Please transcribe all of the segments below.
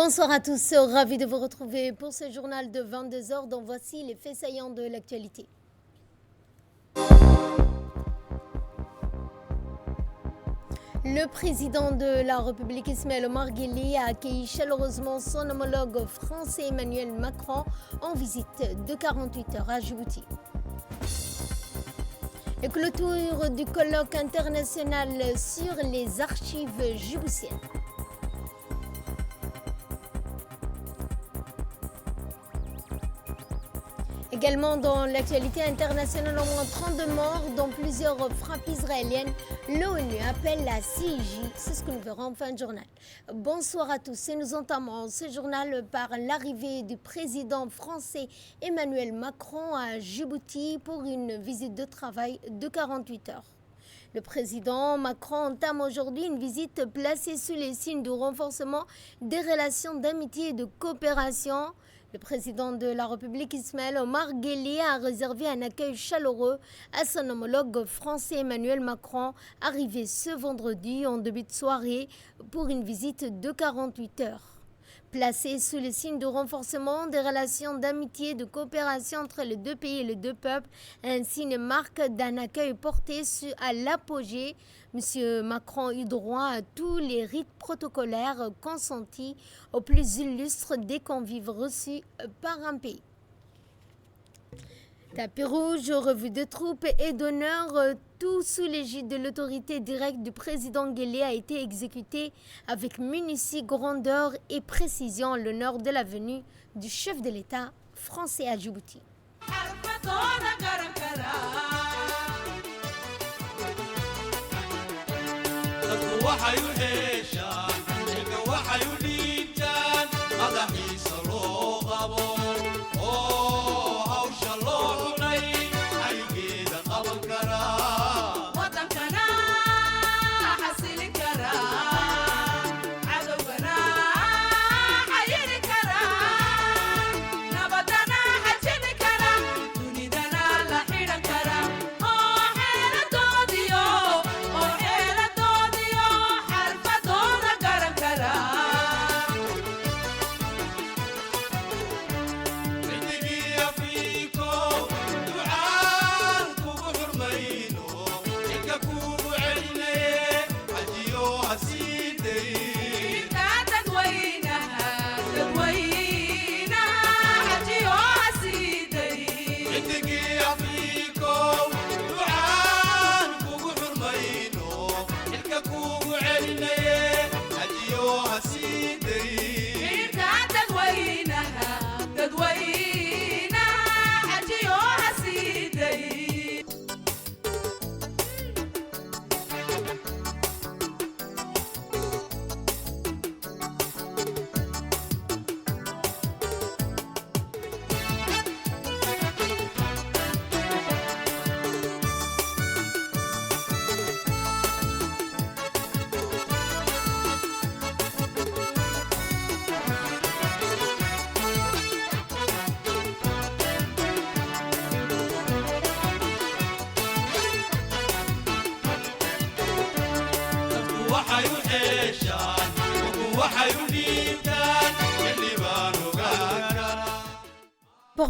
Bonsoir à tous, ravi de vous retrouver pour ce journal de 22 heures dont voici les faits saillants de l'actualité. Le président de la République Ismaël Omar Guelleh a accueilli chaleureusement son homologue français Emmanuel Macron en visite de 48 heures à Djibouti. Et clôture du colloque international sur les archives djiboutiennes. Également dans l'actualité internationale, au moins 32 morts, dont plusieurs frappes israéliennes. L'ONU appelle la CIJ, c'est ce que nous verrons en fin de journal. Bonsoir à tous et nous entamons ce journal par l'arrivée du président français Emmanuel Macron à Djibouti pour une visite de travail de 48 heures. Le président Macron entame aujourd'hui une visite placée sous les signes du renforcement des relations d'amitié et de coopération. Le président de la République Ismaël Omar Guelleh a réservé un accueil chaleureux à son homologue français Emmanuel Macron, arrivé ce vendredi en début de soirée pour une visite de 48 heures. Placé sous le signe du renforcement des relations d'amitié et de coopération entre les deux pays et les deux peuples, ainsi une marque d'un accueil porté à l'apogée. M. Macron eut droit à tous les rites protocolaires consentis aux plus illustres des convives reçus par un pays. Tapis rouge, revue de troupes et d'honneur, tout sous l'égide de l'autorité directe du président Guelleh a été exécuté avec minutie, grandeur et précision l'honneur de la venue du chef de l'État français à Djibouti.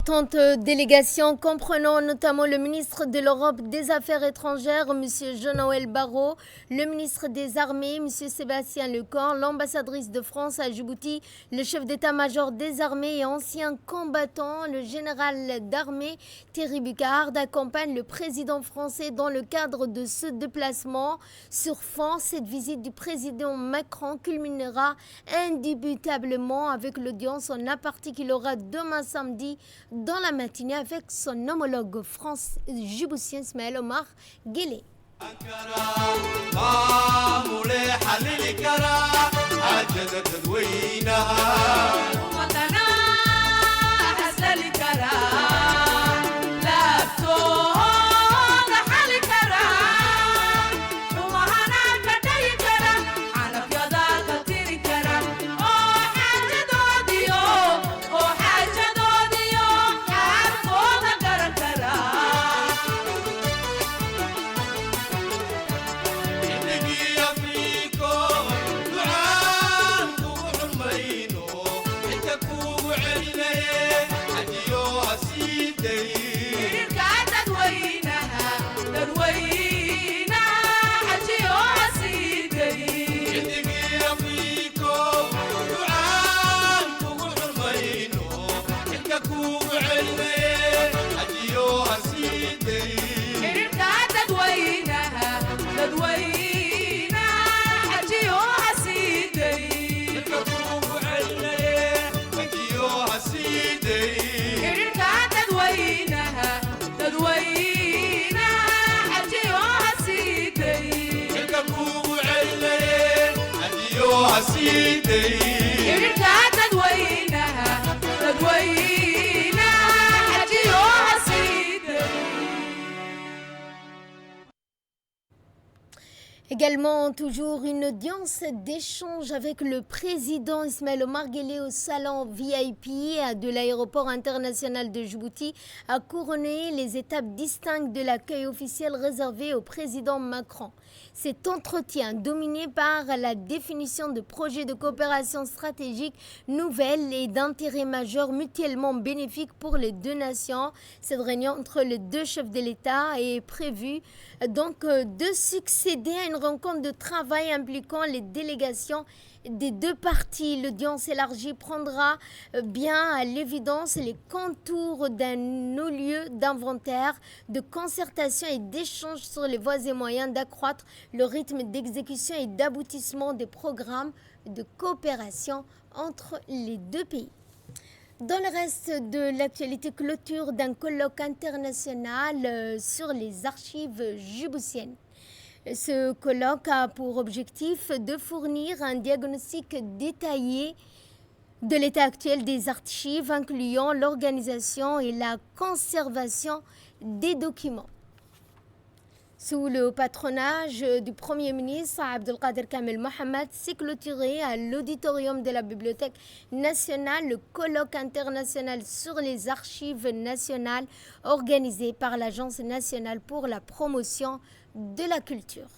Importante délégation comprenant notamment le ministre de l'Europe des Affaires étrangères, M. Jean-Noël Barrot, le ministre des Armées, M. Sébastien Lecornu, l'ambassadrice de France à Djibouti, le chef d'état-major des armées et ancien combattant, le général d'armée Thierry Bucard, accompagne le président français dans le cadre de ce déplacement. Sur fond, cette visite du président Macron culminera indubitablement avec l'audience en aparté qu'il aura demain samedi dans la matinée avec son homologue djiboutien Ismaël Omar Guelleh. Également, toujours une audience d'échange avec le président Ismaël Omar Guelleh au salon VIP de l'aéroport international de Djibouti a couronné les étapes distinctes de l'accueil officiel réservé au président Macron. Cet entretien, dominé par la définition de projets de coopération stratégique nouvelles et d'intérêt majeur mutuellement bénéfiques pour les deux nations. Cette réunion entre les deux chefs de l'État est prévue donc de succéder à une rencontre de travail impliquant les délégations des deux parties. L'audience élargie prendra bien à l'évidence les contours d'un haut lieu d'inventaire, de concertation et d'échange sur les voies et moyens d'accroître le rythme d'exécution et d'aboutissement des programmes de coopération entre les deux pays. Dans le reste de l'actualité, clôture d'un colloque international sur les archives djiboutiennes. Ce colloque a pour objectif de fournir un diagnostic détaillé de l'état actuel des archives, incluant l'organisation et la conservation des documents. Sous le patronage du Premier ministre Abdelkader Kamel Mohamed, s'est clôturé à l'auditorium de la Bibliothèque nationale le colloque international sur les archives nationales organisé par l'Agence nationale pour la promotion de la culture.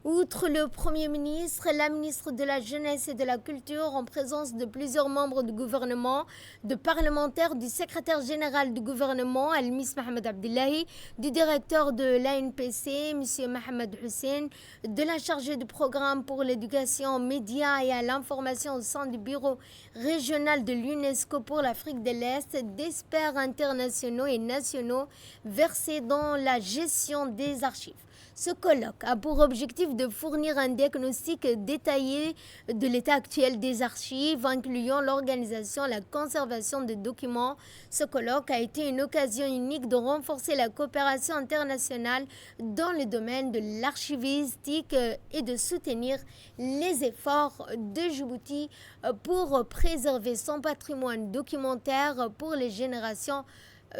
Outre le Premier ministre, la ministre de la Jeunesse et de la Culture, en présence de plusieurs membres du gouvernement, de parlementaires, du secrétaire général du gouvernement, Al-Miss Mohamed Abdullahi, du directeur de l'ANPC, M. Mohamed Hussein, de la chargée du programme pour l'éducation aux médias et à l'information au sein du bureau régional de l'UNESCO pour l'Afrique de l'Est, d'experts internationaux et nationaux versés dans la gestion des archives. Ce colloque a pour objectif de fournir un diagnostic détaillé de l'état actuel des archives, incluant l'organisation et la conservation des documents. Ce colloque a été une occasion unique de renforcer la coopération internationale dans le domaine de l'archivistique et de soutenir les efforts de Djibouti pour préserver son patrimoine documentaire pour les générations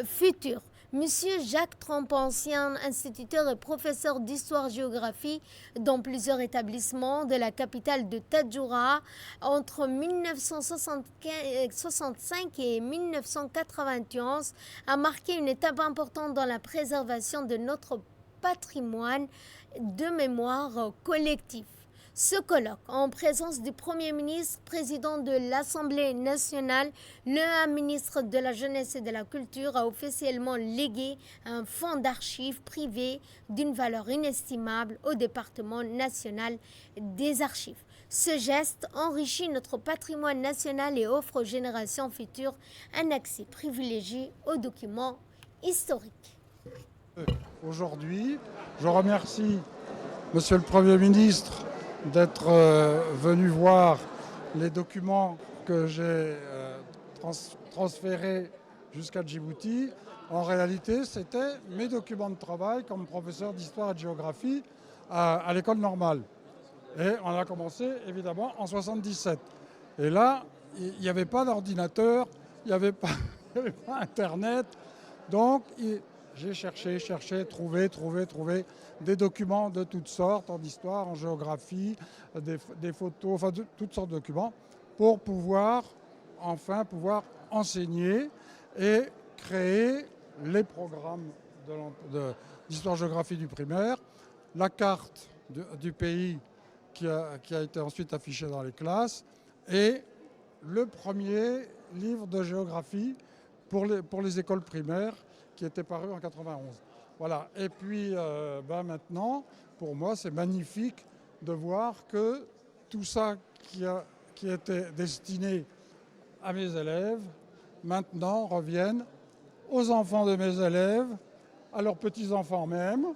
futures. Monsieur Jacques Tromp, ancien instituteur et professeur d'histoire-géographie dans plusieurs établissements de la capitale de Tadjoura entre 1965 et 1991, a marqué une étape importante dans la préservation de notre patrimoine de mémoire collective. Ce colloque, en présence du Premier ministre, président de l'Assemblée nationale, le ministre de la Jeunesse et de la Culture, a officiellement légué un fonds d'archives privé d'une valeur inestimable au département national des archives. Ce geste enrichit notre patrimoine national et offre aux générations futures un accès privilégié aux documents historiques. Aujourd'hui, je remercie Monsieur le Premier ministre d'être venu voir les documents que j'ai transférés jusqu'à Djibouti. En réalité, c'était mes documents de travail comme professeur d'histoire et de géographie à l'école normale. Et on a commencé évidemment en 1977. Et là, il n'y avait pas d'ordinateur, il n'y avait pas Internet. Donc, j'ai cherché, trouvé des documents de toutes sortes, en histoire, en géographie, des photos, enfin toutes sortes de documents, pour pouvoir enseigner et créer les programmes d'histoire-géographie du primaire, la carte du pays qui a été ensuite affichée dans les classes, et le premier livre de géographie pour les écoles primaires qui était paru en 91. Voilà. Et puis maintenant, pour moi, c'est magnifique de voir que tout ça qui était destiné à mes élèves, maintenant reviennent aux enfants de mes élèves, à leurs petits-enfants même.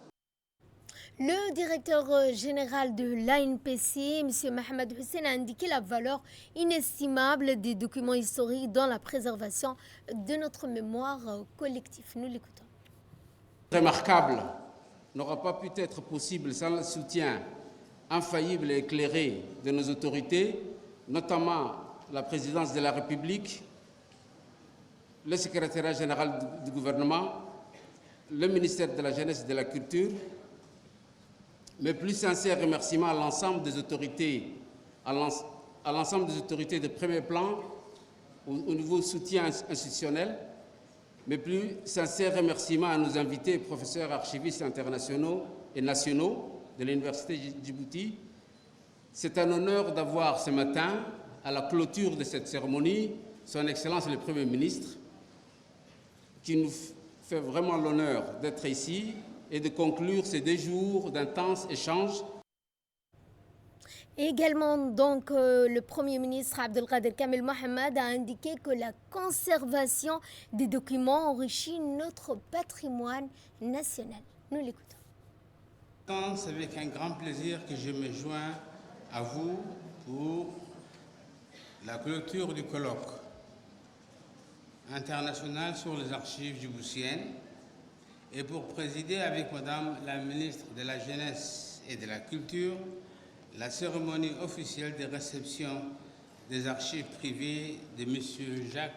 Le directeur général de l'ANPC, M. Mohamed Hussein, a indiqué la valeur inestimable des documents historiques dans la préservation de notre mémoire collective. Nous l'écoutons. Remarquable n'aura pas pu être possible sans le soutien infaillible et éclairé de nos autorités, notamment la présidence de la République, le secrétariat général du gouvernement, le ministère de la Jeunesse et de la Culture. Mes plus sincères remerciements à l'ensemble des autorités, de premier plan au niveau soutien institutionnel. Mes plus sincères remerciements à nos invités, professeurs archivistes internationaux et nationaux de l'Université Djibouti. C'est un honneur d'avoir ce matin, à la clôture de cette cérémonie, Son Excellence le Premier ministre, qui nous fait vraiment l'honneur d'être ici et de conclure ces 2 jours d'intenses échanges. Également, donc, le Premier ministre Abdelkader Kamel Mohamed a indiqué que la conservation des documents enrichit notre patrimoine national. Nous l'écoutons. C'est avec un grand plaisir que je me joins à vous pour la clôture du colloque international sur les archives djiboutiennes et pour présider avec Madame la ministre de la Jeunesse et de la Culture la cérémonie officielle de réception des archives privées de M. Jacques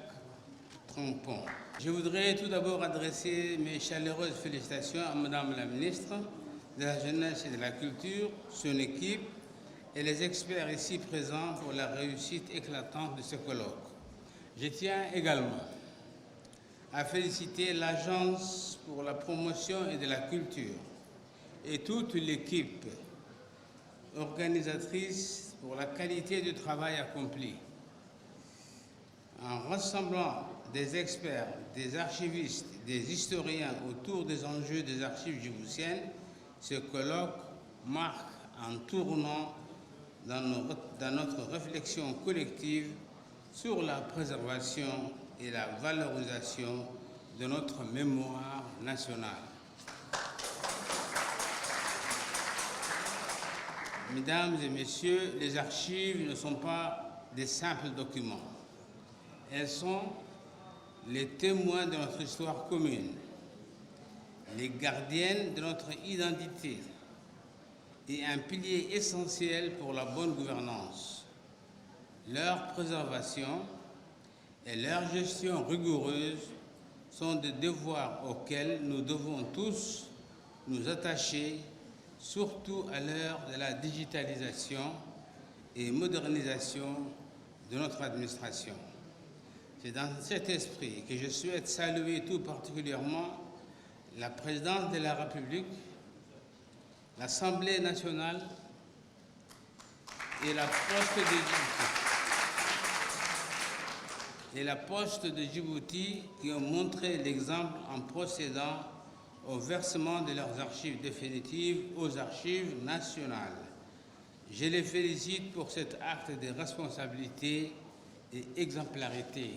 Trompon. Je voudrais tout d'abord adresser mes chaleureuses félicitations à Madame la ministre de la Jeunesse et de la Culture, son équipe et les experts ici présents pour la réussite éclatante de ce colloque. Je tiens également à féliciter l'Agence pour la promotion et de la culture et toute l'équipe organisatrice pour la qualité du travail accompli. En rassemblant des experts, des archivistes, des historiens autour des enjeux des archives djiboutiennes, ce colloque marque un tournant dans notre réflexion collective sur la préservation et la valorisation de notre mémoire nationale. Mesdames et messieurs, les archives ne sont pas des simples documents. Elles sont les témoins de notre histoire commune, les gardiennes de notre identité et un pilier essentiel pour la bonne gouvernance. Leur préservation et leur gestion rigoureuse sont des devoirs auxquels nous devons tous nous attacher, surtout à l'heure de la digitalisation et modernisation de notre administration. C'est dans cet esprit que je souhaite saluer tout particulièrement la présidence de la République, l'Assemblée nationale et la Poste de Djibouti qui ont montré l'exemple en procédant au versement de leurs archives définitives aux archives nationales. Je les félicite pour cet acte de responsabilité et exemplarité.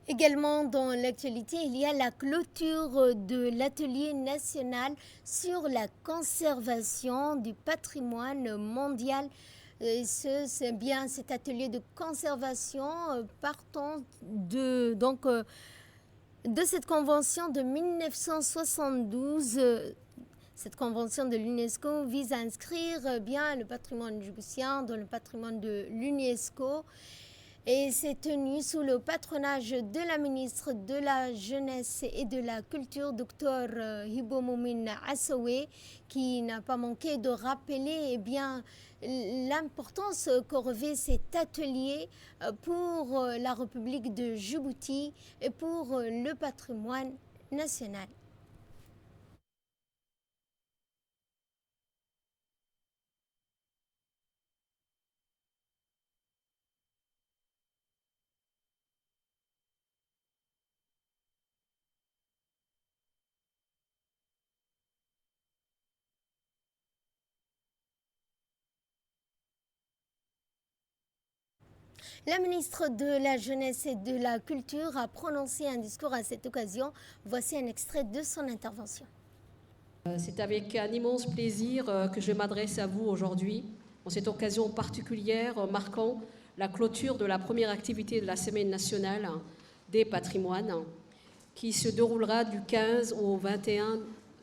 Également dans l'actualité, il y a la clôture de l'atelier national sur la conservation du patrimoine mondial. C'est bien cet atelier de conservation partant de cette convention de 1972. Cette convention de l'UNESCO vise à inscrire bien le patrimoine djiboutien dans le patrimoine de l'UNESCO. Et c'est tenu sous le patronage de la ministre de la Jeunesse et de la Culture, Dr Hibo Moumine Assowe, qui n'a pas manqué de rappeler l'importance que revêt cet atelier pour la République de Djibouti et pour le patrimoine national. La ministre de la Jeunesse et de la Culture a prononcé un discours à cette occasion. Voici un extrait de son intervention. C'est avec un immense plaisir que je m'adresse à vous aujourd'hui, en cette occasion particulière marquant la clôture de la première activité de la Semaine nationale des patrimoines, qui se déroulera du 15 au 21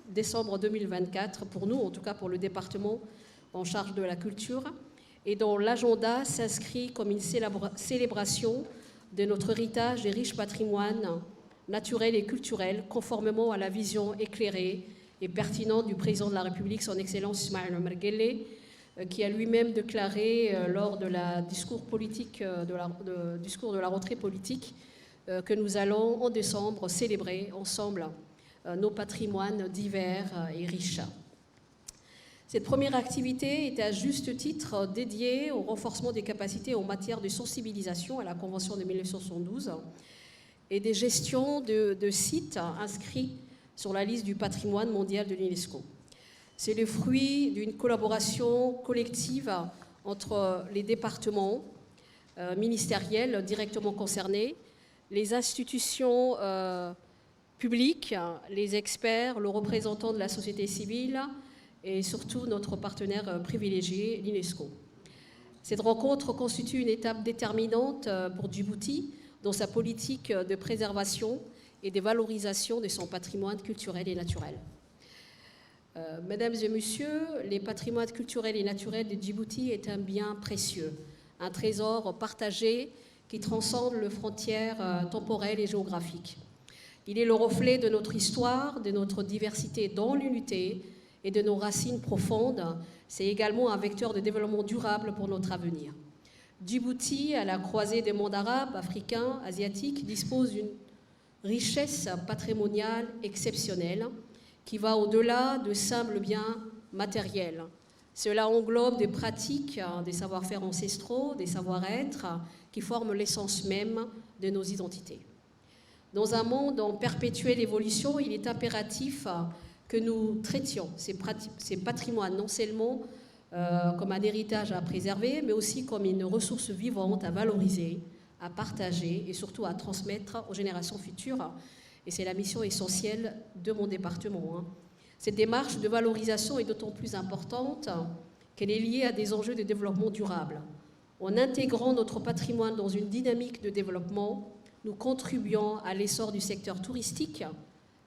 décembre 2024, pour nous, en tout cas pour le département en charge de la culture, et dont l'agenda s'inscrit comme une célébration de notre héritage des riches patrimoines naturels et culturels, conformément à la vision éclairée et pertinente du président de la République, son Excellence Ismaël Omar Guelleh, qui a lui-même déclaré lors de la discours de la rentrée politique que nous allons en décembre célébrer ensemble nos patrimoines divers et riches. Cette première activité est à juste titre dédiée au renforcement des capacités en matière de sensibilisation à la Convention de 1972 et des gestions de sites inscrits sur la liste du patrimoine mondial de l'UNESCO. C'est le fruit d'une collaboration collective entre les départements ministériels directement concernés, les institutions publiques, les experts, le représentant de la société civile et surtout notre partenaire privilégié, l'UNESCO. Cette rencontre constitue une étape déterminante pour Djibouti dans sa politique de préservation et de valorisation de son patrimoine culturel et naturel. Mesdames et messieurs, les patrimoines culturels et naturels de Djibouti est un bien précieux, un trésor partagé qui transcende les frontières temporelles et géographiques. Il est le reflet de notre histoire, de notre diversité dans l'unité et de nos racines profondes. C'est également un vecteur de développement durable pour notre avenir. Djibouti, à la croisée des mondes arabes, africains, asiatiques, dispose d'une richesse patrimoniale exceptionnelle qui va au-delà de simples biens matériels. Cela englobe des pratiques, des savoir-faire ancestraux, des savoir-être qui forment l'essence même de nos identités. Dans un monde en perpétuelle évolution, il est impératif que nous traitions ces patrimoines non seulement comme un héritage à préserver, mais aussi comme une ressource vivante à valoriser, à partager et surtout à transmettre aux générations futures. Et c'est la mission essentielle de mon département. Cette démarche de valorisation est d'autant plus importante qu'elle est liée à des enjeux de développement durable. En intégrant notre patrimoine dans une dynamique de développement, nous contribuons à l'essor du secteur touristique,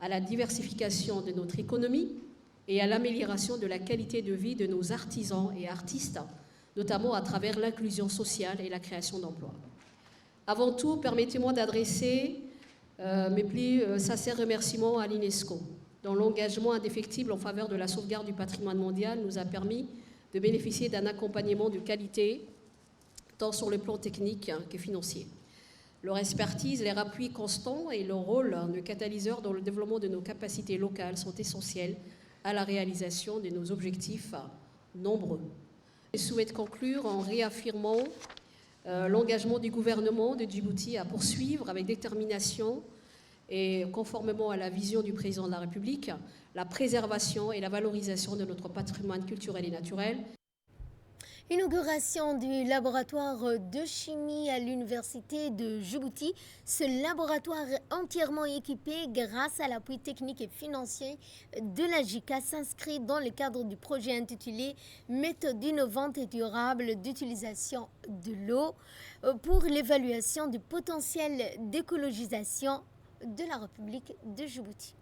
à la diversification de notre économie et à l'amélioration de la qualité de vie de nos artisans et artistes, notamment à travers l'inclusion sociale et la création d'emplois. Avant tout, permettez-moi d'adresser mes plus sincères remerciements à l'UNESCO, dont l'engagement indéfectible en faveur de la sauvegarde du patrimoine mondial nous a permis de bénéficier d'un accompagnement de qualité, tant sur le plan technique que financier. Leur expertise, leur appui constant et leur rôle de catalyseur dans le développement de nos capacités locales sont essentiels à la réalisation de nos objectifs nombreux. Je souhaite conclure en réaffirmant l'engagement du gouvernement de Djibouti à poursuivre avec détermination et conformément à la vision du président de la République, la préservation et la valorisation de notre patrimoine culturel et naturel. Inauguration du laboratoire de chimie à l'université de Djibouti. Ce laboratoire entièrement équipé grâce à l'appui technique et financier de la JICA s'inscrit dans le cadre du projet intitulé « Méthode innovante et durable d'utilisation de l'eau » pour l'évaluation du potentiel d'écologisation de la République de Djibouti.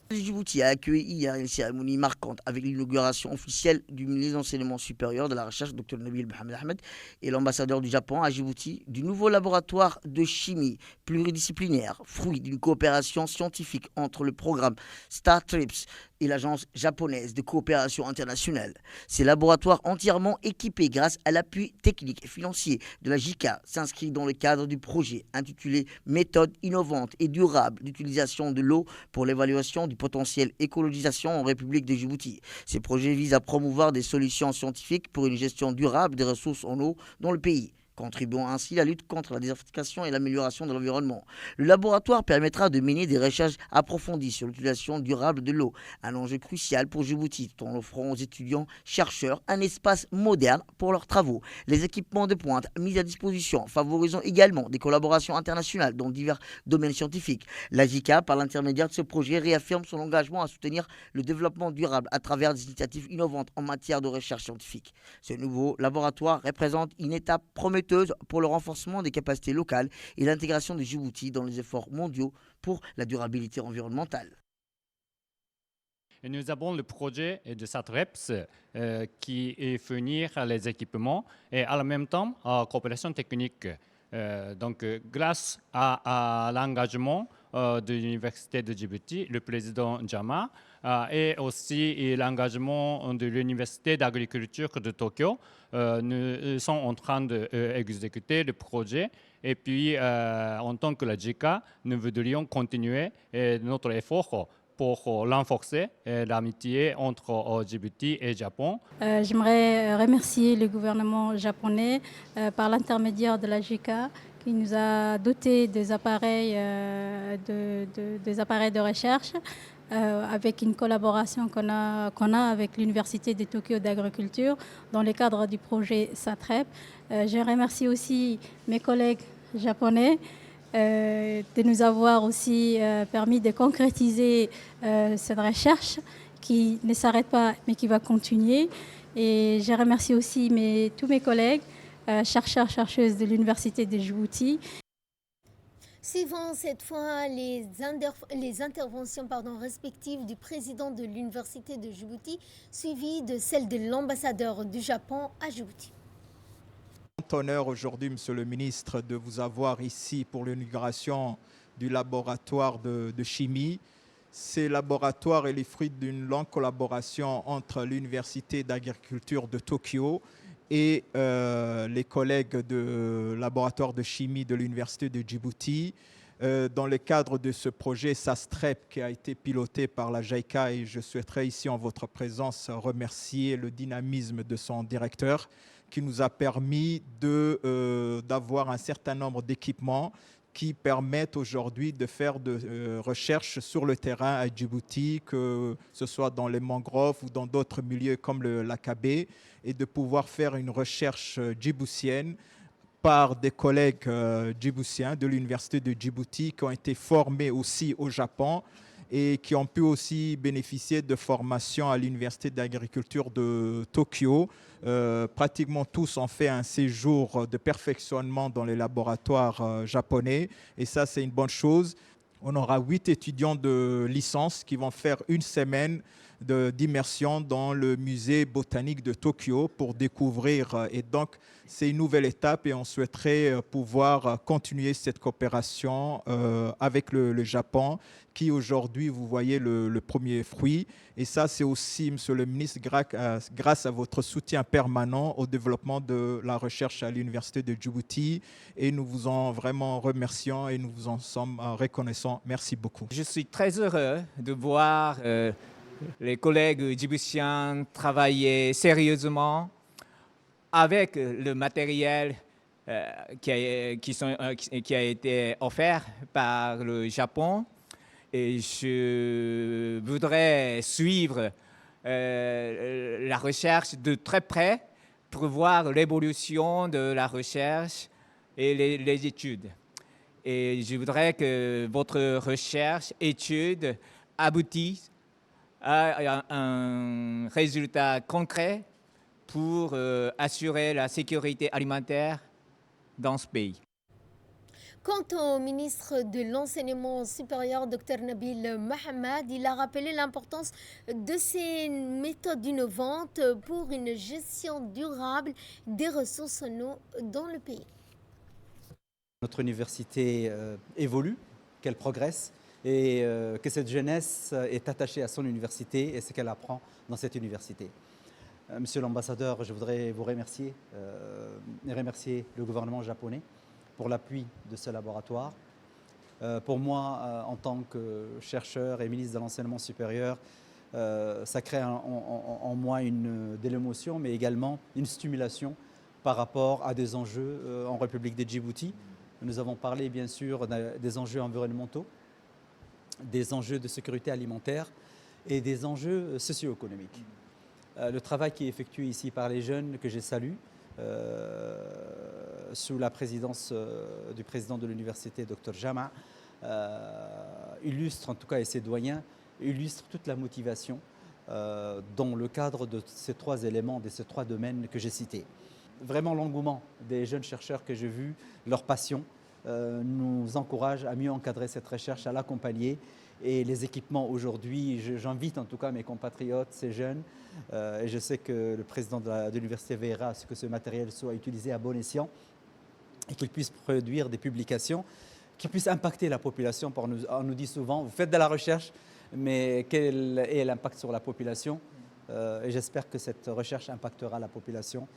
Djibouti a accueilli hier une cérémonie marquante avec l'inauguration officielle du ministre de l'Enseignement supérieur de la Recherche, Dr Nabil Mohamed Ahmed, et l'ambassadeur du Japon à Djibouti du nouveau laboratoire de chimie pluridisciplinaire, fruit d'une coopération scientifique entre le programme StarTrips et l'agence japonaise de coopération internationale. Ces laboratoires entièrement équipés grâce à l'appui technique et financier de la JICA s'inscrivent dans le cadre du projet intitulé « Méthode innovante et durable d'utilisation de l'eau pour l'évaluation du potentiel écologisation en République de Djibouti ». Ces projets visent à promouvoir des solutions scientifiques pour une gestion durable des ressources en eau dans le pays. contribuant ainsi à la lutte contre la désertification et l'amélioration de l'environnement. Le laboratoire permettra de mener des recherches approfondies sur l'utilisation durable de l'eau, un enjeu crucial pour Djibouti, tout en offrant aux étudiants-chercheurs un espace moderne pour leurs travaux. Les équipements de pointe mis à disposition favorisant également des collaborations internationales dans divers domaines scientifiques. La JICA, par l'intermédiaire de ce projet, réaffirme son engagement à soutenir le développement durable à travers des initiatives innovantes en matière de recherche scientifique. Ce nouveau laboratoire représente une étape prometteuse pour le renforcement des capacités locales et l'intégration de Djibouti dans les efforts mondiaux pour la durabilité environnementale. Et nous avons le projet de SATREPS qui est fournir les équipements et en même temps coopération technique. Donc, grâce à l'engagement de l'Université de Djibouti, le président Jama, et aussi l'engagement de l'Université d'agriculture de Tokyo, nous sommes en train d'exécuter le projet. Et puis, en tant que la JICA, nous voudrions continuer notre effort pour renforcer l'amitié entre Djibouti et Japon. J'aimerais remercier le gouvernement japonais par l'intermédiaire de la JICA qui nous a doté des appareils de recherche avec une collaboration qu'on a avec l'Université de Tokyo d'agriculture dans le cadre du projet SATREP. Je remercie aussi mes collègues japonais de nous avoir aussi permis de concrétiser cette recherche qui ne s'arrête pas mais qui va continuer. Et je remercie aussi tous mes collègues, chercheurs, chercheuses de l'Université de Djibouti. Suivant cette fois les interventions respectives du président de l'Université de Djibouti, suivies de celles de l'ambassadeur du Japon à Djibouti. Honneur aujourd'hui, Monsieur le ministre, de vous avoir ici pour l'inauguration du laboratoire de chimie. Ce laboratoire est le fruit d'une longue collaboration entre l'Université d'agriculture de Tokyo et les collègues du laboratoire de chimie de l'Université de Djibouti dans le cadre de ce projet SATREP qui a été piloté par la JICA, et je souhaiterais ici en votre présence remercier le dynamisme de son directeur qui nous a permis d'avoir un certain nombre d'équipements qui permettent aujourd'hui de faire de recherches sur le terrain à Djibouti, que ce soit dans les mangroves ou dans d'autres milieux comme l'Akabe, et de pouvoir faire une recherche djiboutienne par des collègues djiboutiens de l'Université de Djibouti qui ont été formés aussi au Japon et qui ont pu aussi bénéficier de formations à l'Université d'agriculture de Tokyo. Pratiquement tous ont fait un séjour de perfectionnement dans les laboratoires japonais, et ça c'est une bonne chose. On aura 8 étudiants de licence qui vont faire une semaine d'immersion dans le musée botanique de Tokyo pour découvrir. Et donc, c'est une nouvelle étape et on souhaiterait pouvoir continuer cette coopération avec le Japon qui aujourd'hui, vous voyez le premier fruit. Et ça, c'est aussi, Monsieur le ministre, grâce à votre soutien permanent au développement de la recherche à l'Université de Djibouti. Et nous vous en vraiment remercions et nous vous en sommes reconnaissants. Merci beaucoup. Je suis très heureux de voir les collègues djiboutiens travailler sérieusement avec le matériel qui a été offert par le Japon. Et je voudrais suivre la recherche de très près pour voir l'évolution de la recherche et les études. Et je voudrais que votre recherche, étude aboutisse à un résultat concret pour assurer la sécurité alimentaire dans ce pays. Quant au ministre de l'Enseignement supérieur, Dr Nabil Mohamed, il a rappelé l'importance de ces méthodes innovantes pour une gestion durable des ressources en eau dans le pays. Notre université évolue, qu'elle progresse et que cette jeunesse est attachée à son université et ce qu'elle apprend dans cette université. Monsieur l'ambassadeur, je voudrais vous remercier et remercier le gouvernement japonais pour l'appui de ce laboratoire. Pour moi, en tant que chercheur et ministre de l'Enseignement supérieur, ça crée en moi de l'émotion, mais également une stimulation par rapport à des enjeux en République de Djibouti. Nous avons parlé bien sûr des enjeux environnementaux, des enjeux de sécurité alimentaire et des enjeux socio-économiques. Le travail qui est effectué ici par les jeunes, que je salue, sous la présidence du président de l'université, Dr Jama, illustre en tout cas, et ses doyens, illustre toute la motivation dans le cadre de ces trois éléments, de ces trois domaines que j'ai cités. Vraiment l'engouement des jeunes chercheurs que j'ai vus, leur passion, nous encourage à mieux encadrer cette recherche, à l'accompagner. Et les équipements aujourd'hui, j'invite en tout cas mes compatriotes, ces jeunes, et je sais que le président de l'université veillera à ce que ce matériel soit utilisé à bon escient et qu'il puisse produire des publications qui puissent impacter la population. On nous dit souvent, vous faites de la recherche, mais quel est l'impact sur la population? Et j'espère que cette recherche impactera la population.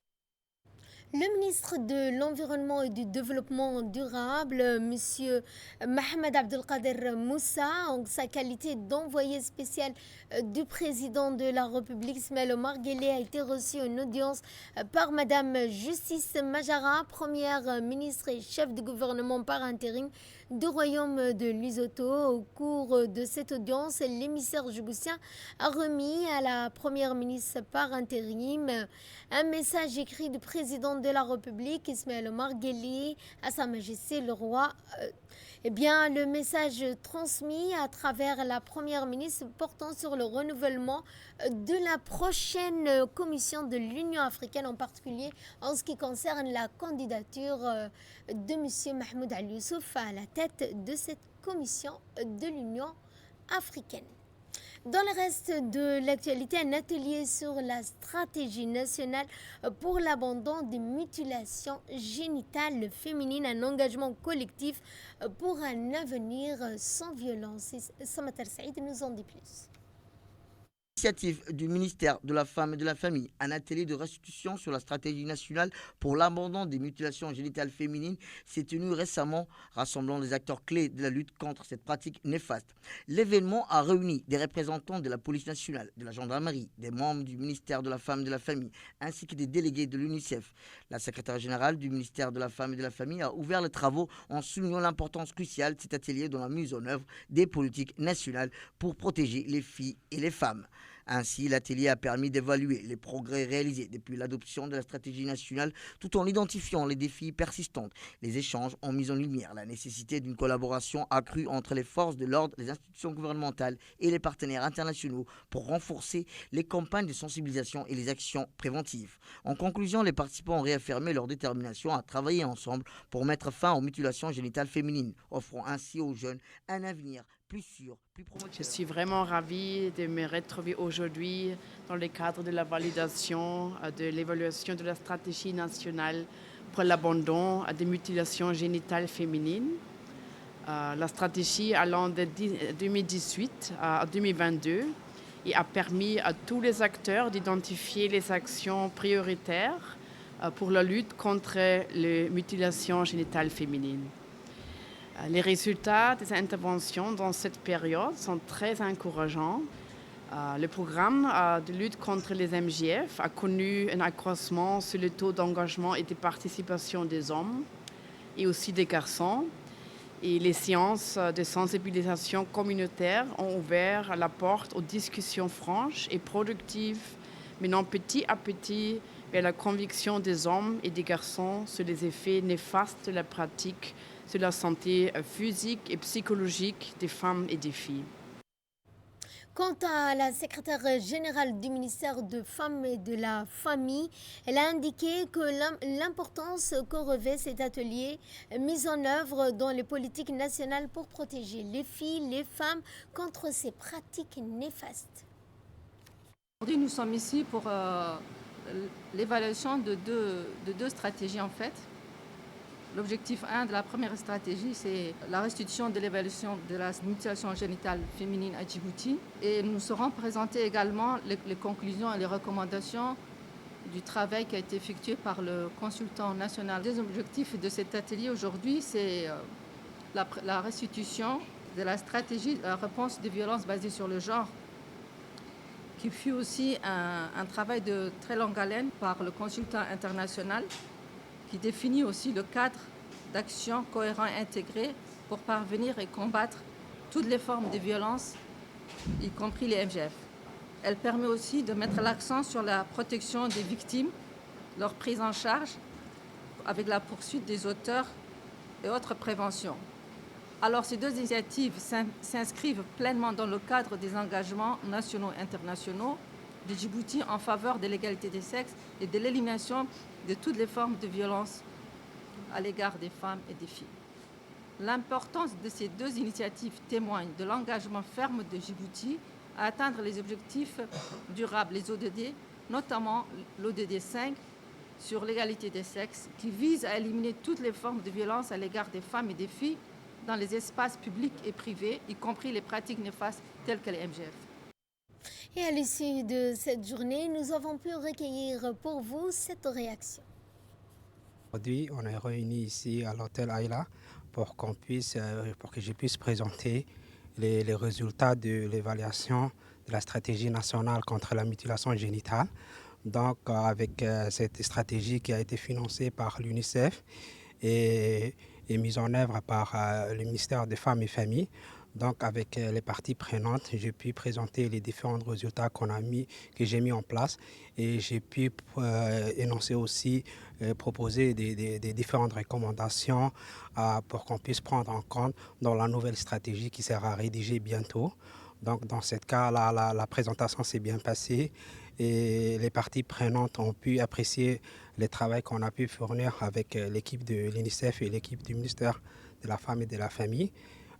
Le ministre de l'Environnement et du Développement durable, M. Mohamed Abdelkader Moussa, en sa qualité d'envoyé spécial du président de la République, Ismaël Omar Guelleh, a été reçu en audience par Mme Justice Majara, première ministre et chef du gouvernement par intérim du royaume de Lesotho. Au cours de cette audience, l'émissaire djiboutien a remis à la première ministre par intérim un message écrit du président de la République, Ismaël Omar Guelleh, à Sa Majesté le roi. Le message transmis à travers la première ministre portant sur le renouvellement de la prochaine commission de l'Union africaine, en particulier en ce qui concerne la candidature de M. Mahmoud Ali Youssouf à la tête de cette commission de l'Union africaine. Dans le reste de l'actualité, un atelier sur la stratégie nationale pour l'abandon des mutilations génitales féminines, un engagement collectif pour un avenir sans violence. Samatar Saïd nous en dit plus. Initiative du ministère de la Femme et de la Famille, un atelier de restitution sur la stratégie nationale pour l'abandon des mutilations génitales féminines s'est tenu récemment, rassemblant les acteurs clés de la lutte contre cette pratique néfaste. L'événement a réuni des représentants de la police nationale, de la gendarmerie, des membres du ministère de la Femme et de la Famille, ainsi que des délégués de l'UNICEF. La secrétaire générale du ministère de la Femme et de la Famille a ouvert les travaux en soulignant l'importance cruciale de cet atelier dans la mise en œuvre des politiques nationales pour protéger les filles et les femmes. Ainsi, l'atelier a permis d'évaluer les progrès réalisés depuis l'adoption de la stratégie nationale tout en identifiant les défis persistants. Les échanges ont mis en lumière la nécessité d'une collaboration accrue entre les forces de l'ordre, les institutions gouvernementales et les partenaires internationaux pour renforcer les campagnes de sensibilisation et les actions préventives. En conclusion, les participants ont réaffirmé leur détermination à travailler ensemble pour mettre fin aux mutilations génitales féminines, offrant ainsi aux jeunes un avenir plus sûr, plus promoteur. Je suis vraiment ravie de me retrouver aujourd'hui dans le cadre de la validation de l'évaluation de la stratégie nationale pour l'abandon des mutilations génitales féminines. La stratégie allant de 2018 à 2022 et a permis à tous les acteurs d'identifier les actions prioritaires pour la lutte contre les mutilations génitales féminines. Les résultats des interventions dans cette période sont très encourageants. Le programme de lutte contre les MGF a connu un accroissement sur le taux d'engagement et de participation des hommes et aussi des garçons. Et les séances de sensibilisation communautaire ont ouvert la porte aux discussions franches et productives, menant petit à petit vers la conviction des hommes et des garçons sur les effets néfastes de la pratique sur la santé physique et psychologique des femmes et des filles. Quant à la secrétaire générale du ministère de Femmes et de la Famille, elle a indiqué que l'importance que revêt cet atelier mis en œuvre dans les politiques nationales pour protéger les filles, les femmes contre ces pratiques néfastes. Aujourd'hui, nous sommes ici pour l'évaluation de deux stratégies en fait. L'objectif 1 de la première stratégie, c'est la restitution de l'évaluation de la mutilation génitale féminine à Djibouti. Et nous serons présentés également les conclusions et les recommandations du travail qui a été effectué par le consultant national. Les objectifs de cet atelier aujourd'hui, c'est la restitution de la stratégie de la réponse des violences basées sur le genre, qui fut aussi un travail de très longue haleine par le consultant international qui définit aussi le cadre d'action cohérent et intégré pour parvenir et combattre toutes les formes de violence, y compris les MGF. Elle permet aussi de mettre l'accent sur la protection des victimes, leur prise en charge avec la poursuite des auteurs et autres préventions. Alors ces deux initiatives s'inscrivent pleinement dans le cadre des engagements nationaux et internationaux de Djibouti en faveur de l'égalité des sexes et de l'élimination de toutes les formes de violence à l'égard des femmes et des filles. L'importance de ces deux initiatives témoigne de l'engagement ferme de Djibouti à atteindre les objectifs durables, les ODD, notamment l'ODD 5 sur l'égalité des sexes, qui vise à éliminer toutes les formes de violence à l'égard des femmes et des filles dans les espaces publics et privés, y compris les pratiques néfastes telles que les MGF. Et à l'issue de cette journée, nous avons pu recueillir pour vous cette réaction. Aujourd'hui, on est réunis ici à l'hôtel Aïla pour que je puisse présenter les résultats de l'évaluation de la stratégie nationale contre la mutilation génitale. Donc, avec cette stratégie qui a été financée par l'UNICEF et mise en œuvre par le ministère des Femmes et Familles. Donc, avec les parties prenantes, j'ai pu présenter les différents résultats que j'ai mis en place et j'ai pu énoncer aussi, proposer des différentes recommandations pour qu'on puisse prendre en compte dans la nouvelle stratégie qui sera rédigée bientôt. Donc, dans ce cas, la présentation s'est bien passée et les parties prenantes ont pu apprécier le travail qu'on a pu fournir avec l'équipe de l'UNICEF et l'équipe du ministère de la Femme et de la Famille.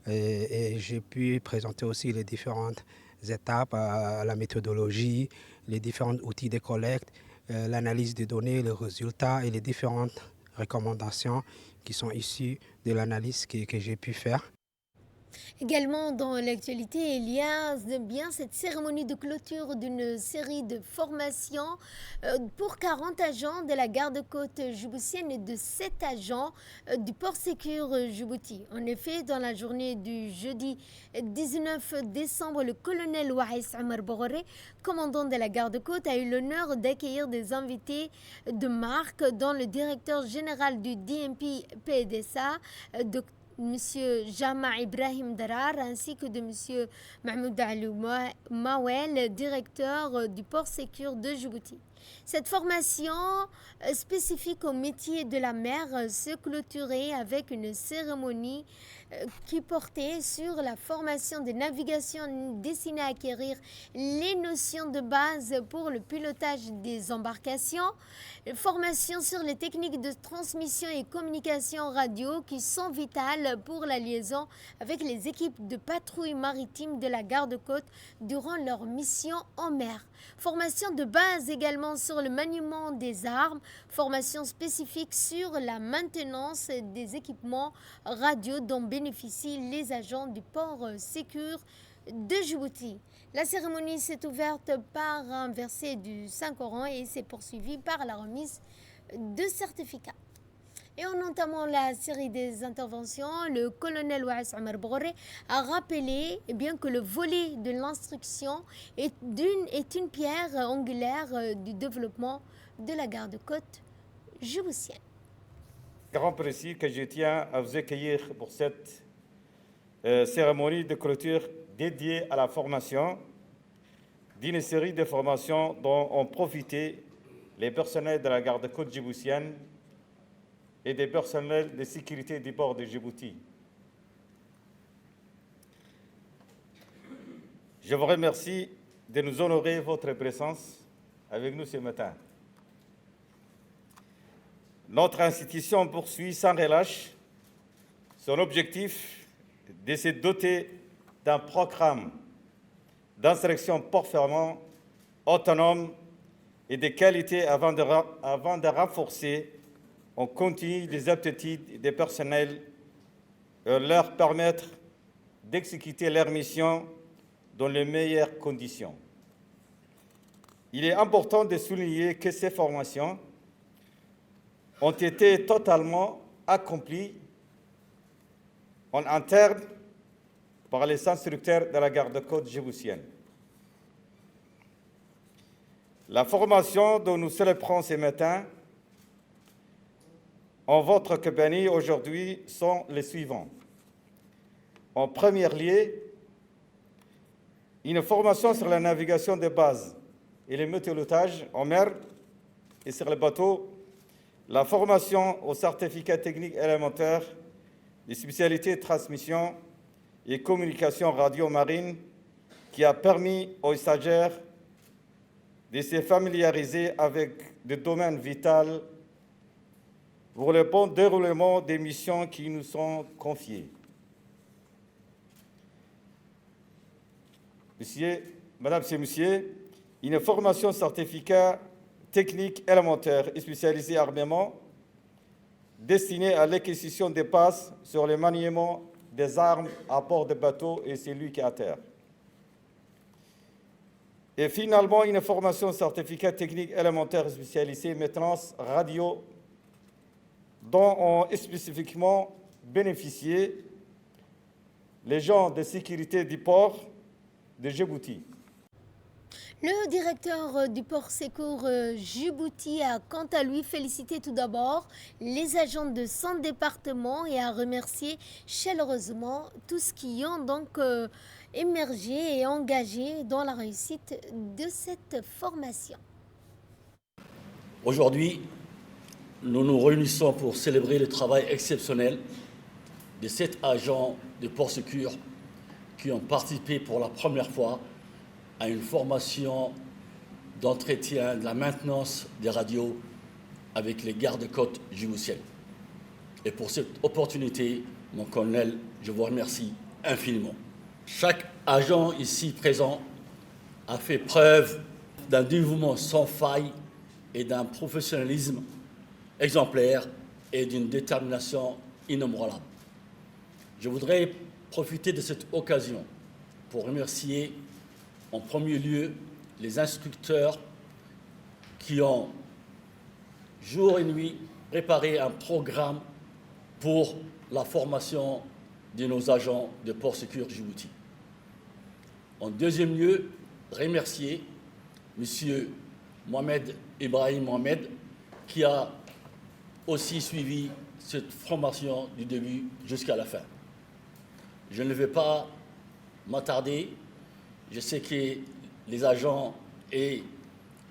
Et j'ai pu présenter aussi les différentes étapes, la méthodologie, les différents outils de collecte, l'analyse des données, les résultats et les différentes recommandations qui sont issues de l'analyse que j'ai pu faire. Également dans l'actualité, il y a bien cette cérémonie de clôture d'une série de formations pour 40 agents de la garde-côte djiboutienne et de 7 agents du port Sécure Djibouti. En effet, dans la journée du jeudi 19 décembre, le colonel Waïs Omar Bororé, commandant de la garde-côte, a eu l'honneur d'accueillir des invités de marque, dont le directeur général du DMP PDSA, Monsieur Jama Ibrahim Darar, ainsi que de Monsieur Mahmoud Alou Mawel, directeur du port Sécure de Djibouti. Cette formation spécifique au métier de la mer se clôturait avec une cérémonie qui portait sur la formation de navigation destinée à acquérir les notions de base pour le pilotage des embarcations, formation sur les techniques de transmission et communication radio qui sont vitales pour la liaison avec les équipes de patrouille maritime de la garde-côte durant leur mission en mer. Formation de base également sur le maniement des armes, formation spécifique sur la maintenance des équipements radio dont bénéficient les agents du port Sécure de Djibouti. La cérémonie s'est ouverte par un verset du Saint-Coran et s'est poursuivie par la remise de certificats. Et en entamant la série des interventions, le colonel Waïs Omar Bororé a rappelé que le volet de l'instruction est une pierre angulaire du développement de la garde-côte djiboutienne. Grand précis que je tiens à vous accueillir pour cette cérémonie de clôture dédiée à la formation d'une série de formations dont ont profité les personnels de la garde-côte djiboutienne et des personnels de sécurité du port de Djibouti. Je vous remercie de nous honorer votre présence avec nous ce matin. Notre institution poursuit sans relâche son objectif de se doter d'un programme d'instruction performant, autonome et de qualité avant de renforcer en continu les aptitudes des personnels et leur permettre d'exécuter leur mission dans les meilleures conditions. Il est important de souligner que ces formations ont été totalement accomplies en interne par les instructeurs de la garde-côte djiboutienne. La formation dont nous célébrons ce matin en votre compagnie aujourd'hui sont les suivants. En premier lieu, une formation sur la navigation de base et le météorologie en mer et sur les bateaux, la formation au certificat technique élémentaire, les spécialités de transmission et communication radio-marine qui a permis aux stagiaires de se familiariser avec des domaines vitaux pour le bon déroulement des missions qui nous sont confiées. Madame et Messieurs, une formation certificat technique élémentaire et spécialisée armement destinée à l'acquisition des passes sur le maniement des armes à bord de bateaux et celui qui est à terre. Et finalement, une formation certificat technique élémentaire spécialisée maintenance radio dont ont spécifiquement bénéficié les gens de sécurité du port de Djibouti. Le directeur du port Secours Djibouti a quant à lui félicité tout d'abord les agents de son département et a remercié chaleureusement tous qui ont donc émergé et engagé dans la réussite de cette formation. Aujourd'hui, nous nous réunissons pour célébrer le travail exceptionnel de 7 agents de Port Secours qui ont participé pour la première fois à une formation d'entretien de la maintenance des radios avec les gardes-côtes djiboutiennes. Et pour cette opportunité, mon colonel, je vous remercie infiniment. Chaque agent ici présent a fait preuve d'un dévouement sans faille et d'un professionnalisme exemplaire et d'une détermination inébranlable. Je voudrais profiter de cette occasion pour remercier en premier lieu les instructeurs qui ont jour et nuit préparé un programme pour la formation de nos agents de Port Secours Djibouti. En deuxième lieu, remercier M. Mohamed Ibrahim Mohamed qui a aussi suivi cette formation du début jusqu'à la fin. Je ne vais pas m'attarder. Je sais que les agents et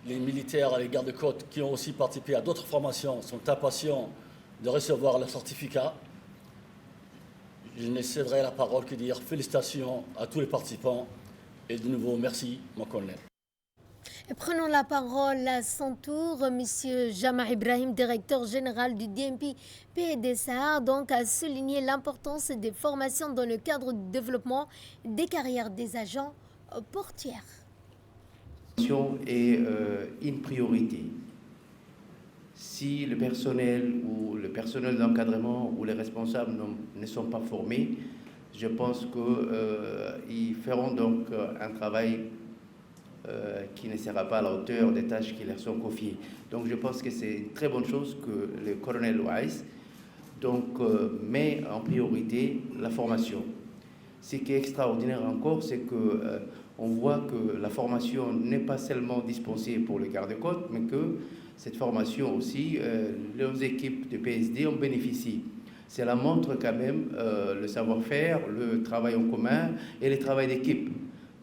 les militaires et les gardes-côtes qui ont aussi participé à d'autres formations sont impatients de recevoir leur certificat. Je ne céderai la parole que dire félicitations à tous les participants et de nouveau merci, mon colonel. Et prenons la parole à son tour, M. Jama Ibrahim, directeur général du DMP PDSA, donc a souligné l'importance des formations dans le cadre du développement des carrières des agents portières. La formation est une priorité. Si le personnel ou le personnel d'encadrement ou les responsables ne sont pas formés, je pense qu'ils feront donc un travail qui ne sera pas à la hauteur des tâches qui leur sont confiées. Donc je pense que c'est une très bonne chose que le colonel Ouaïs met en priorité la formation. Ce qui est extraordinaire encore, c'est qu'on voit que la formation n'est pas seulement dispensée pour les gardes-côtes, mais que cette formation aussi, les équipes de PSD en bénéficient. Cela montre quand même le savoir-faire, le travail en commun et le travail d'équipe.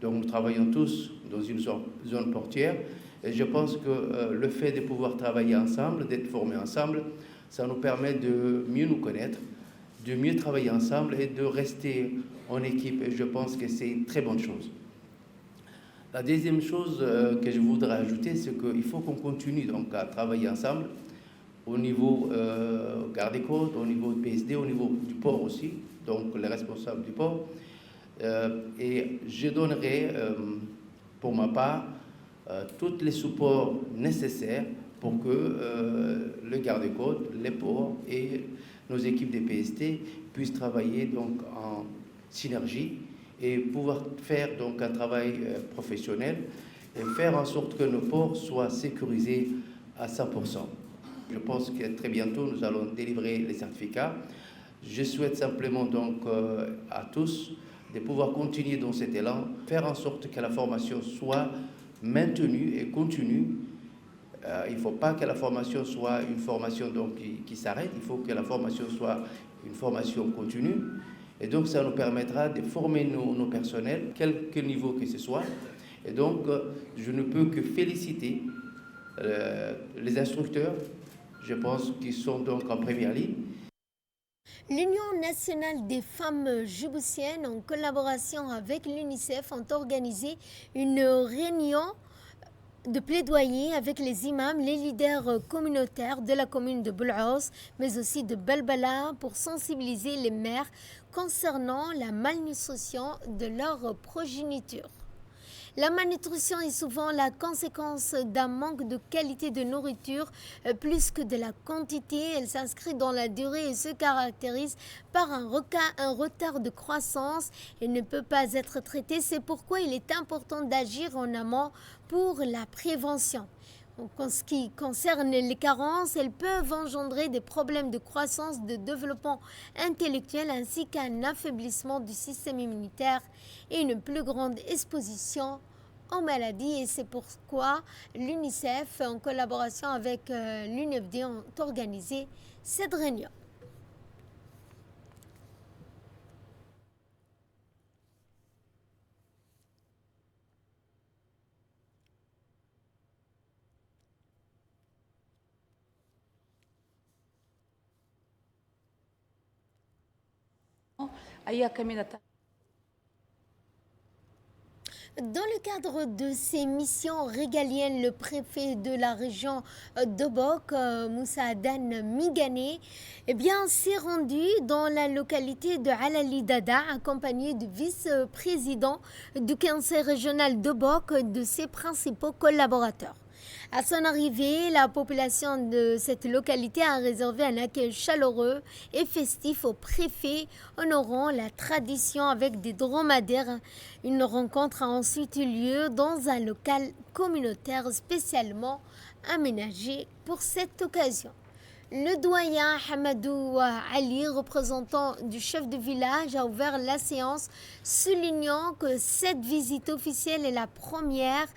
Donc nous travaillons tous dans une zone portière et je pense que le fait de pouvoir travailler ensemble, d'être formés ensemble, ça nous permet de mieux nous connaître, de mieux travailler ensemble et de rester en équipe et je pense que c'est une très bonne chose. La deuxième chose que je voudrais ajouter, c'est qu'il faut qu'on continue donc à travailler ensemble au niveau garde-côtes, au niveau de PSD, au niveau du port aussi, donc les responsables du port. Et je donnerai pour ma part tous les supports nécessaires pour que le garde-côtes, les ports et nos équipes de PST puissent travailler donc en synergie et pouvoir faire donc un travail professionnel et faire en sorte que nos ports soient sécurisés à 100%. Je pense que très bientôt nous allons délivrer les certificats. Je souhaite simplement donc à tous de pouvoir continuer dans cet élan, faire en sorte que la formation soit maintenue et continue Il ne faut pas que la formation soit une formation donc, qui s'arrête, il faut que la formation soit une formation continue. Et donc, ça nous permettra de former nos personnels, quelque niveau que ce soit. Et donc, je ne peux que féliciter les instructeurs, je pense qu'ils sont donc en première ligne. L'Union nationale des femmes djiboutiennes, en collaboration avec l'UNICEF, ont organisé une réunion de plaidoyer avec les imams, les leaders communautaires de la commune de Boul'Aouz, mais aussi de Belbala, pour sensibiliser les mères concernant la malnutrition de leur progéniture. La malnutrition est souvent la conséquence d'un manque de qualité de nourriture plus que de la quantité. Elle s'inscrit dans la durée et se caractérise par un retard de croissance et ne peut pas être traitée. C'est pourquoi il est important d'agir en amont pour la prévention. En ce qui concerne les carences, elles peuvent engendrer des problèmes de croissance, de développement intellectuel ainsi qu'un affaiblissement du système immunitaire et une plus grande exposition aux maladies. Et c'est pourquoi l'UNICEF, en collaboration avec l'UNFD, ont organisé cette réunion. Dans le cadre de ces missions régaliennes, le préfet de la région d'Obok, Moussa Adan Migane, s'est rendu dans la localité de Alali Dada, accompagné du vice-président du conseil régional d'Obok, de ses principaux collaborateurs. À son arrivée, la population de cette localité a réservé un accueil chaleureux et festif au préfet, honorant la tradition avec des dromadaires. Une rencontre a ensuite eu lieu dans un local communautaire spécialement aménagé pour cette occasion. Le doyen Hamadou Ali, représentant du chef de village, a ouvert la séance, soulignant que cette visite officielle est la première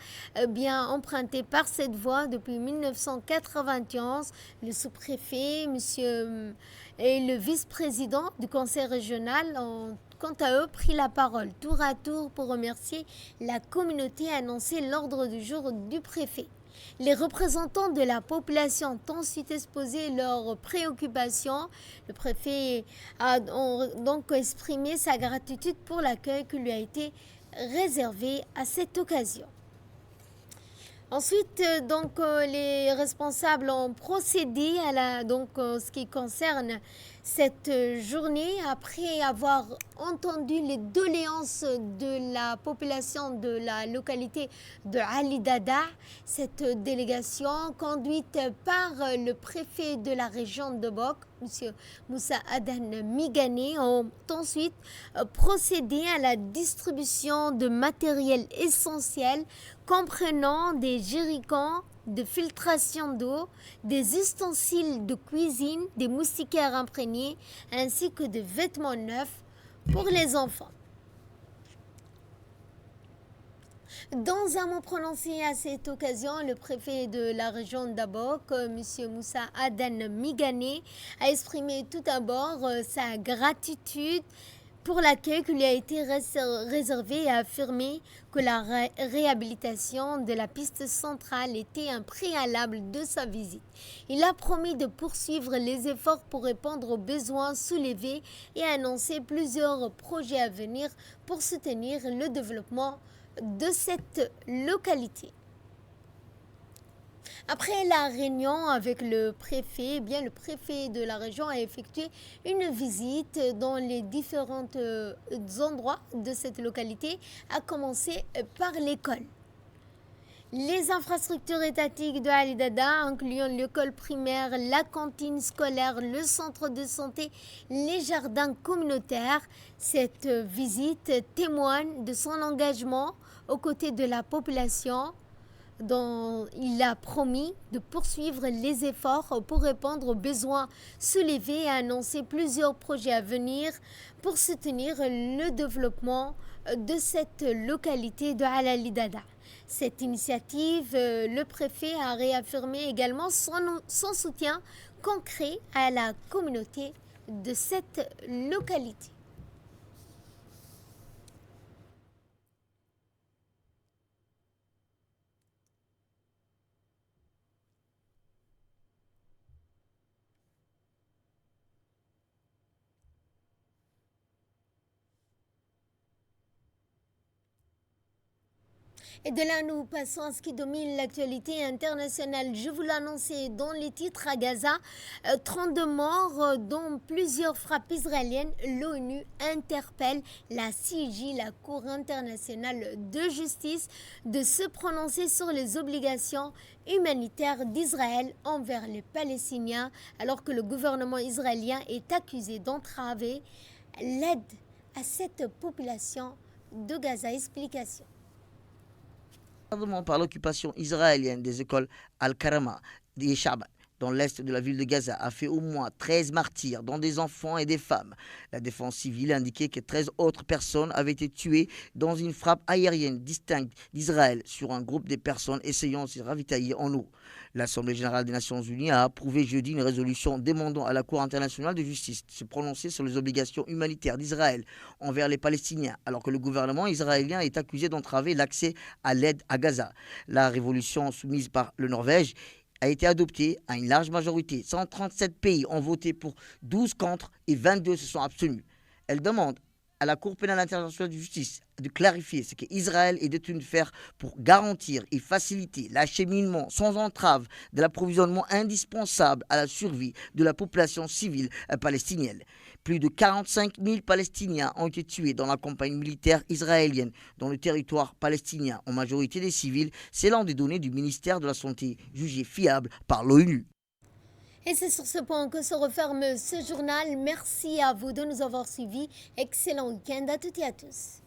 empruntée par cette voie depuis 1991. Le sous-préfet, monsieur et le vice-président du conseil régional ont quant à eux pris la parole tour à tour pour remercier la communauté et annoncer l'ordre du jour du préfet. Les représentants de la population ont ensuite exposé leurs préoccupations. Le préfet a donc exprimé sa gratitude pour l'accueil qui lui a été réservé à cette occasion. Ensuite, les responsables ont procédé à ce qui concerne cette journée, après avoir entendu les doléances de la population de la localité de Ali Dada. Cette délégation, conduite par le préfet de la région de Bok, M. Moussa Adan Migane, ont ensuite procédé à la distribution de matériel essentiel comprenant des jerrycans de filtration d'eau, des ustensiles de cuisine, des moustiquaires imprégnés, ainsi que des vêtements neufs pour les enfants. Dans un mot prononcé à cette occasion, le préfet de la région d'Abok, M. Moussa Adan Migane, a exprimé tout d'abord sa gratitude pour l'accueil qui lui a été réservé et a affirmé que la réhabilitation de la piste centrale était un préalable de sa visite. Il a promis de poursuivre les efforts pour répondre aux besoins soulevés et a annoncé plusieurs projets à venir pour soutenir le développement de cette localité. Après la réunion avec le préfet, le préfet de la région a effectué une visite dans les différents endroits de cette localité, à commencer par l'école. Les infrastructures étatiques de Ali Dada, incluant l'école primaire, la cantine scolaire, le centre de santé, les jardins communautaires. Cette visite témoigne de son engagement aux côtés de la population, dont il a promis de poursuivre les efforts pour répondre aux besoins soulevés et annoncer plusieurs projets à venir pour soutenir le développement de cette localité de Alali Dada. cette initiative, le préfet a réaffirmé également son soutien concret à la communauté de cette localité. Et de là, nous passons à ce qui domine l'actualité internationale. Je vous l'annonçais dans les titres à Gaza, 32 morts, dont plusieurs frappes israéliennes. L'ONU interpelle la CIJ, la Cour internationale de justice, de se prononcer sur les obligations humanitaires d'Israël envers les Palestiniens, alors que le gouvernement israélien est accusé d'entraver l'aide à cette population de Gaza. Explication. Par l'occupation israélienne des écoles Al-Karama et Shaban dans l'est de la ville de Gaza a fait au moins 13 martyrs, dont des enfants et des femmes. La défense civile a indiqué que 13 autres personnes avaient été tuées dans une frappe aérienne distincte d'Israël sur un groupe de personnes essayant de se ravitailler en eau. L'Assemblée générale des Nations unies a approuvé jeudi une résolution demandant à la Cour internationale de justice de se prononcer sur les obligations humanitaires d'Israël envers les Palestiniens, alors que le gouvernement israélien est accusé d'entraver l'accès à l'aide à Gaza. La résolution soumise par le Norvège a été adoptée à une large majorité. 137 pays ont voté pour, 12 contre et 22 se sont abstenus. Elle demande à la Cour pénale internationale de justice de clarifier ce qu'Israël est tenu de faire pour garantir et faciliter l'acheminement sans entrave de l'approvisionnement indispensable à la survie de la population civile palestinienne. Plus de 45 000 Palestiniens ont été tués dans la campagne militaire israélienne dans le territoire palestinien, en majorité des civils, selon des données du ministère de la Santé jugées fiables par l'ONU. Et c'est sur ce point que se referme ce journal. Merci à vous de nous avoir suivis. Excellent week-end à toutes et à tous.